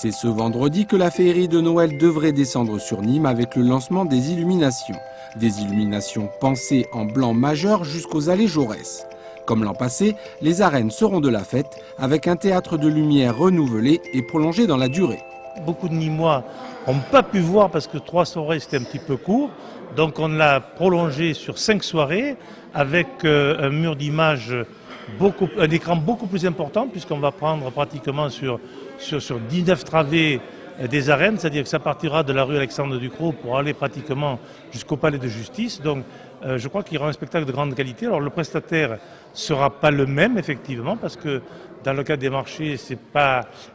C'est ce vendredi que la féerie de Noël devrait descendre sur Nîmes avec le lancement des illuminations. Des illuminations pensées en blanc majeur jusqu'aux allées Jaurès. Comme l'an passé, les arènes seront de la fête avec un théâtre de lumière renouvelé et prolongé dans la durée. Beaucoup de Nîmois n'ont pas pu voir parce que 3 soirées c'était un petit peu court. Donc on l'a prolongé sur 5 soirées avec un mur d'image, un écran beaucoup plus important puisqu'on va prendre pratiquement sur 19 travées des arènes, c'est-à-dire que ça partira de la rue Alexandre Ducrot pour aller pratiquement jusqu'au palais de justice. Donc je crois qu'il y aura un spectacle de grande qualité. Alors le prestataire sera pas le même effectivement parce que dans le cadre des marchés, c'est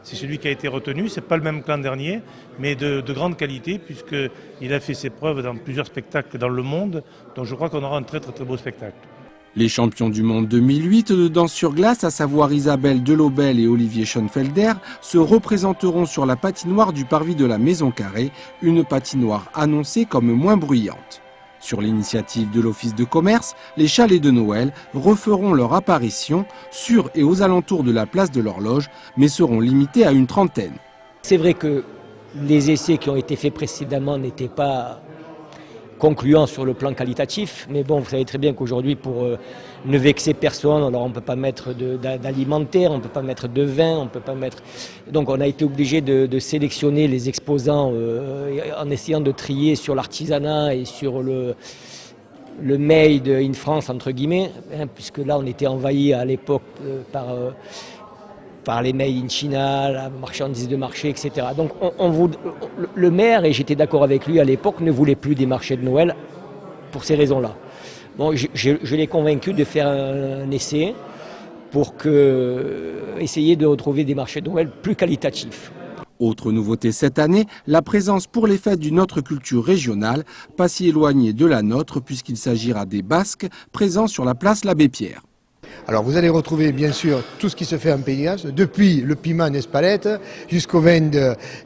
celui qui a été retenu, c'est pas le même que l'an dernier, mais de grande qualité puisqu'il a fait ses preuves dans plusieurs spectacles dans le monde. Donc je crois qu'on aura un très beau spectacle. Les champions du monde 2008 de danse sur glace, à savoir Isabelle Delobel et Olivier Schoenfelder, se représenteront sur la patinoire du parvis de la Maison Carrée, une patinoire annoncée comme moins bruyante. Sur l'initiative de l'Office de commerce, les chalets de Noël referont leur apparition sur et aux alentours de la place de l'Horloge, mais seront limités à une trentaine. C'est vrai que les essais qui ont été faits précédemment n'étaient pas concluant sur le plan qualitatif, mais bon, vous savez très bien qu'aujourd'hui, pour ne vexer personne, alors on ne peut pas mettre d'alimentaire, on ne peut pas mettre de vin, on peut pas mettre... Donc on a été obligé de sélectionner les exposants en essayant de trier sur l'artisanat et sur le made in France, entre guillemets, hein, puisque là on était envahi à l'époque par les made in China, la marchandise de marché, etc. Donc le maire, et j'étais d'accord avec lui à l'époque, ne voulait plus des marchés de Noël pour ces raisons-là. Bon, je l'ai convaincu de faire un essai pour essayer de retrouver des marchés de Noël plus qualitatifs. Autre nouveauté cette année, la présence pour les fêtes d'une autre culture régionale, pas si éloignée de la nôtre puisqu'il s'agira des Basques présents sur la place l'Abbé Pierre. Alors vous allez retrouver bien sûr tout ce qui se fait en Pays de Galles, depuis le piment d'Espalette jusqu'au vin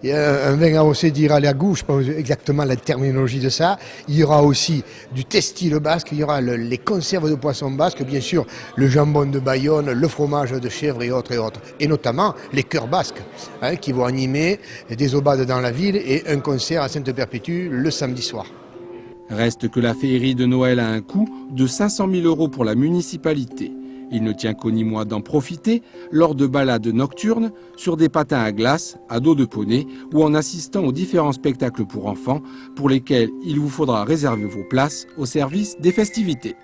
un vin AOC d'Iralagu, je ne sais pas exactement la terminologie de ça. Il y aura aussi du textile basque, il y aura les conserves de poissons basques, bien sûr le jambon de Bayonne, le fromage de chèvre et autres. Et notamment les chœurs basques qui vont animer des aubades dans la ville et un concert à Sainte-Perpétue le samedi soir. Reste que la féerie de Noël a un coût de 500 000 € pour la municipalité. Il ne tient qu'aux Nîmois d'en profiter lors de balades nocturnes, sur des patins à glace, à dos de poney ou en assistant aux différents spectacles pour enfants pour lesquels il vous faudra réserver vos places au service des festivités.